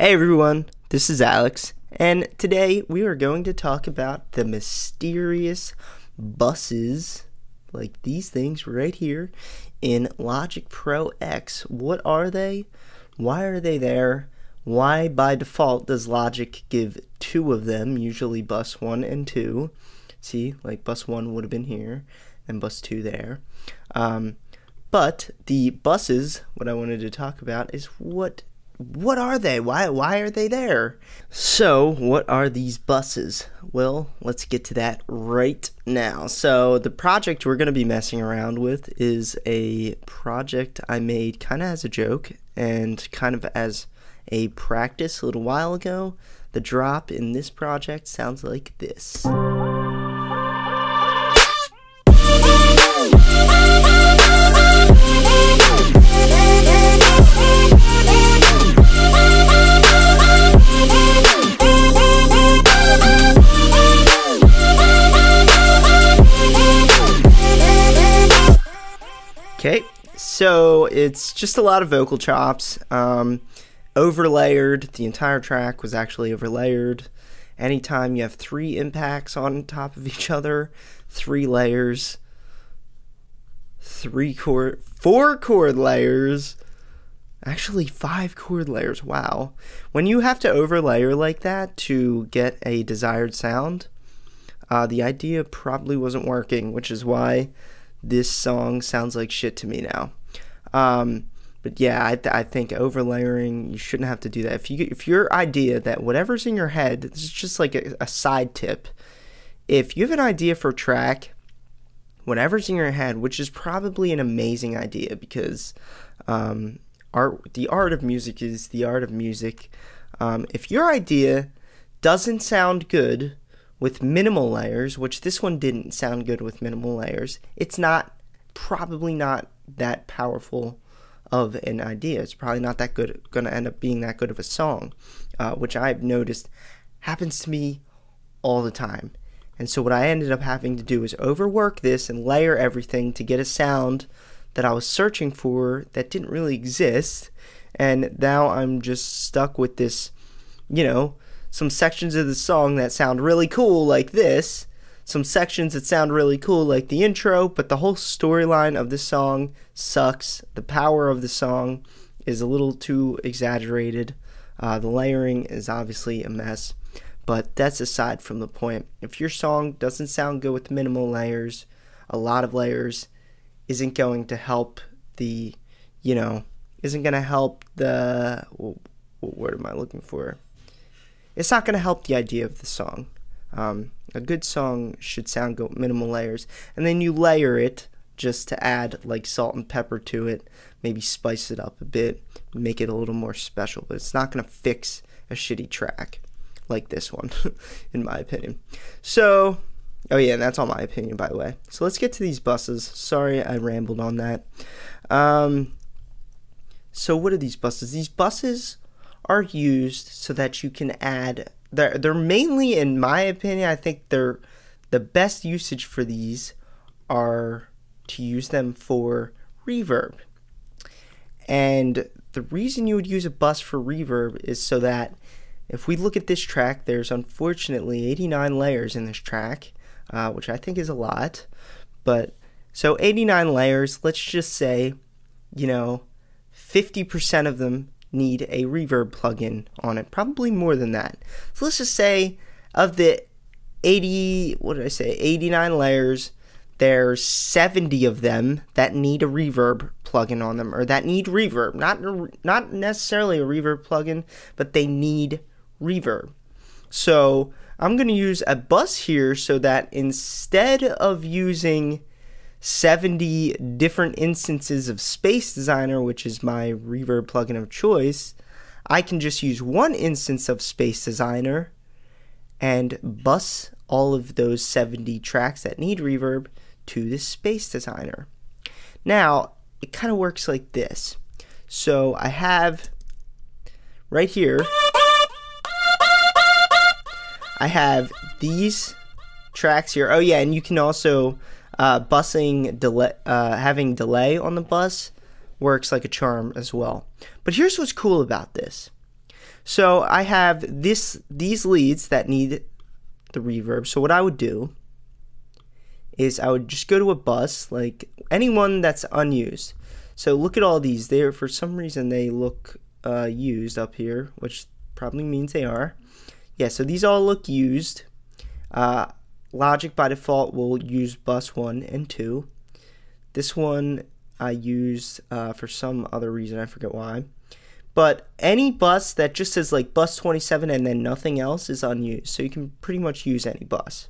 Hey everyone, this is Alex, and today we are going to talk about the mysterious buses, like these things right here, in Logic Pro X. What are they? Why are they there? Why by default does Logic give two of them, usually bus 1 and 2? See, like bus 1 would have been here, and bus 2 there. But the buses, what I wanted to talk about is what are they? Why are they there? So, what are these buses? Well, let's get to that right now. So, the project we're going to be messing around with is a project I made kind of as a joke and kind of as a practice a little while ago. The drop in this project sounds like this. Okay, so it's just a lot of vocal chops, overlayered. The entire track was actually overlayered. Anytime you have 3 impacts on top of each other, 3 layers, 4 chord layers, actually 5 chord layers, wow. When you have to overlayer like that to get a desired sound, the idea probably wasn't working, which is why this song sounds like shit to me now. But yeah, I think overlayering, you shouldn't have to do that. If your idea that whatever's in your head, this is just like a side tip. If you have an idea for a track, whatever's in your head, which is probably an amazing idea because the art of music is the art of music. If your idea doesn't sound good with minimal layers, which this one didn't sound good with minimal layers, it's probably not that powerful of an idea. It's probably not that good, going to end up being that good of a song, which I've noticed happens to me all the time. And so what I ended up having to do is overwork this and layer everything to get a sound that I was searching for that didn't really exist. And now I'm just stuck with this, some sections of the song that sound really cool like this, some sections that sound really cool like the intro, but the whole storyline of the song sucks. The power of the song is a little too exaggerated. The layering is obviously a mess, but that's aside from the point. If your song doesn't sound good with minimal layers, a lot of layers isn't going to help the, isn't going to help the, what word am I looking for? It's not going to help the idea of the song. A good song should sound good with minimal layers, and then you layer it just to add like salt and pepper to it, maybe spice it up a bit, make it a little more special, but it's not going to fix a shitty track like this one, in my opinion. So, oh yeah, and that's all my opinion, by the way. So let's get to these buses. Sorry I rambled on that. So what are these buses? These buses are used so that you can add, they're mainly, in my opinion, I think they're the best usage for these are to use them for reverb. And the reason you would use a bus for reverb is so that if we look at this track, there's unfortunately 89 layers in this track, which I think is a lot. But so 89 layers, let's just say, 50% of them need a reverb plugin on it, probably more than that. So let's just say of the 89 layers, there's 70 of them that need a reverb plugin on them, or that need reverb, not necessarily a reverb plugin, but they need reverb. So I'm going to use a bus here so that instead of using 70 different instances of Space Designer, which is my reverb plugin of choice, I can just use one instance of Space Designer and bus all of those 70 tracks that need reverb to the Space Designer. Now, it kind of works like this. So I have right here, I have these tracks here. Oh yeah, and you can also busing delay, having delay on the bus works like a charm as well. But here's what's cool about this. So I have these leads that need the reverb. So what I would do is I would just go to a bus, like anyone that's unused. So look at all these. They're, for some reason, they look used up here, which probably means they are. Yeah, so these all look used. Logic by default will use bus 1 and 2. This one I used for some other reason, I forget why. But any bus that just says like bus 27 and then nothing else is unused. So you can pretty much use any bus.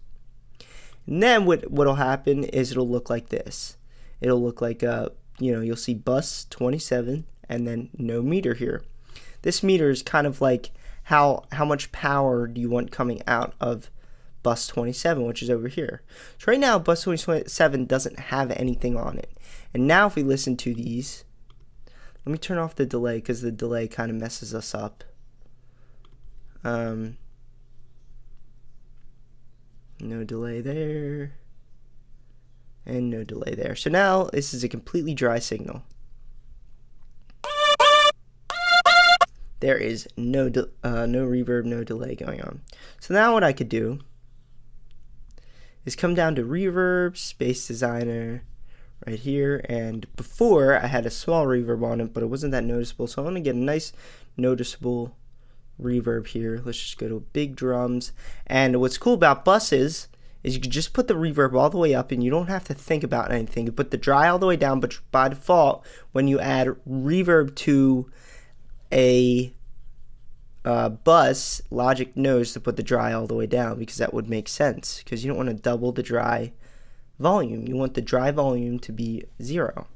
And then what'll happen is it'll look like this. It'll look like you'll see bus 27 and then no meter here. This meter is kind of like how much power do you want coming out of bus 27, which is over here. So right now bus 27 doesn't have anything on it. And now if we listen to these, let me turn off the delay because the delay kind of messes us up. No delay there. And no delay there. So now this is a completely dry signal. There is no reverb, no delay going on. So now what I could do is come down to Reverb, Space Designer, right here. And before I had a small reverb on it, but it wasn't that noticeable. So I want to get a nice noticeable reverb here. Let's just go to big drums. And what's cool about buses is you can just put the reverb all the way up and you don't have to think about anything. You put the dry all the way down, but by default, when you add reverb to a bus, Logic knows to put the dry all the way down because that would make sense, because you don't want to double the dry volume. You want the dry volume to be 0.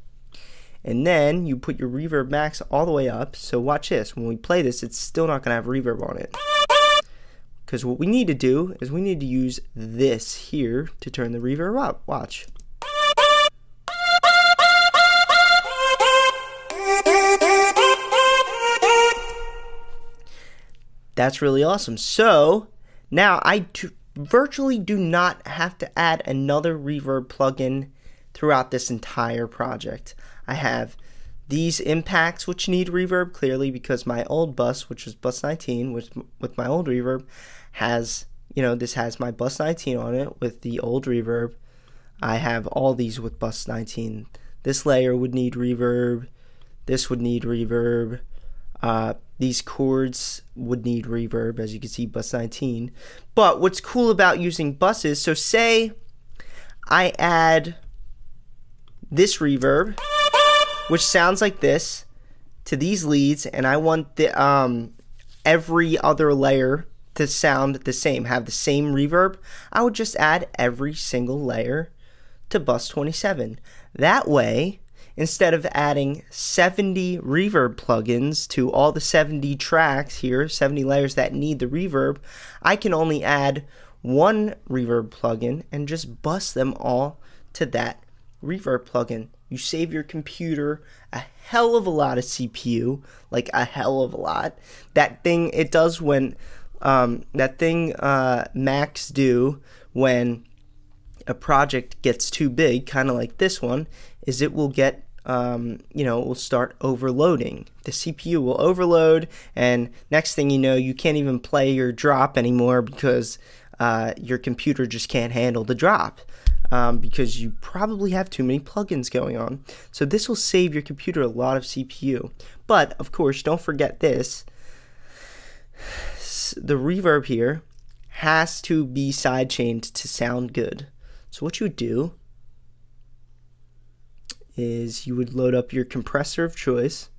And then you put your reverb max all the way up. So watch this. When we play this, it's still not going to have reverb on it. Because what we need to do is we need to use this here to turn the reverb up. Watch. That's really awesome. So now I virtually do not have to add another reverb plugin throughout this entire project. I have these impacts which need reverb, clearly because my old bus, which was bus 19 with my old reverb, has, this has my bus 19 on it with the old reverb. I have all these with bus 19. This layer would need reverb. This would need reverb. These chords would need reverb, as you can see, bus 19. But what's cool about using buses, so say I add this reverb, which sounds like this, to these leads, and I want the every other layer to sound the same, have the same reverb. I would just add every single layer to bus 27. That way, instead of adding 70 reverb plugins to all the 70 tracks here, 70 layers that need the reverb, I can only add one reverb plugin and just bus them all to that reverb plugin. You save your computer a hell of a lot of CPU, like a hell of a lot. That thing, it does when, Macs do when a project gets too big, kind of like this one, is it will get, it will start overloading. The CPU will overload, and next thing you know, you can't even play your drop anymore because your computer just can't handle the drop. Because you probably have too many plugins going on. So this will save your computer a lot of CPU. But, of course, don't forget this. The reverb here has to be sidechained to sound good. So what you would do is you would load up your compressor of choice,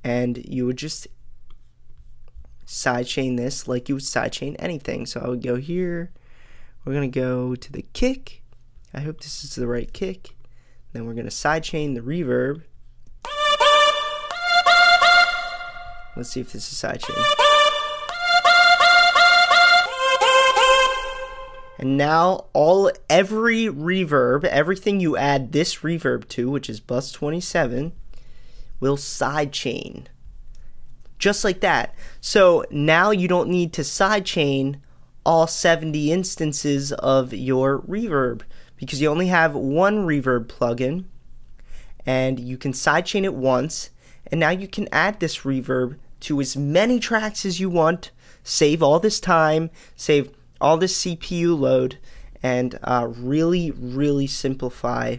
and you would just sidechain this like you would sidechain anything. So I would go here. We're going to go to the kick. I hope this is the right kick. Then we're going to sidechain the reverb. Let's see if this is sidechain. And now every reverb, everything you add this reverb to, which is bus 27, will sidechain. Just like that. So now you don't need to sidechain all 70 instances of your reverb because you only have one reverb plugin, and you can sidechain it once, and now you can add this reverb to as many tracks as you want, save all this time, save all this CPU load, and really, really simplify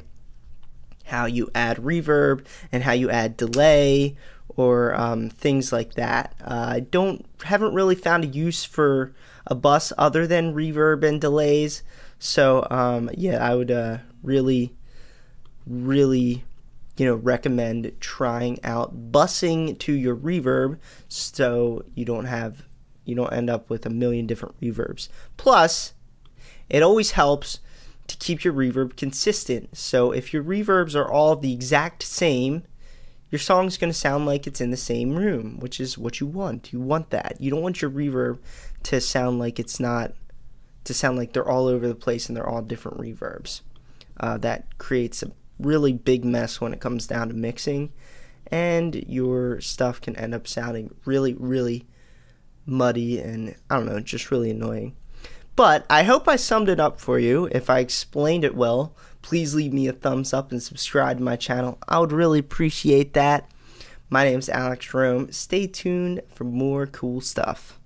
how you add reverb and how you add delay or things like that. I haven't really found a use for a bus other than reverb and delays. So yeah, I would really recommend trying out busing to your reverb, so you don't end up with a million different reverbs. Plus, it always helps to keep your reverb consistent. So if your reverbs are all the exact same, your song's going to sound like it's in the same room, which is what you want. You want that. You don't want your reverb to sound like they're all over the place and they're all different reverbs. That creates a really big mess when it comes down to mixing, and your stuff can end up sounding really, really muddy and, I don't know, just really annoying. But I hope I summed it up for you. If I explained it well, please leave me a thumbs up and subscribe to my channel. I would really appreciate that. My name is Alex Jerome. Stay tuned for more cool stuff.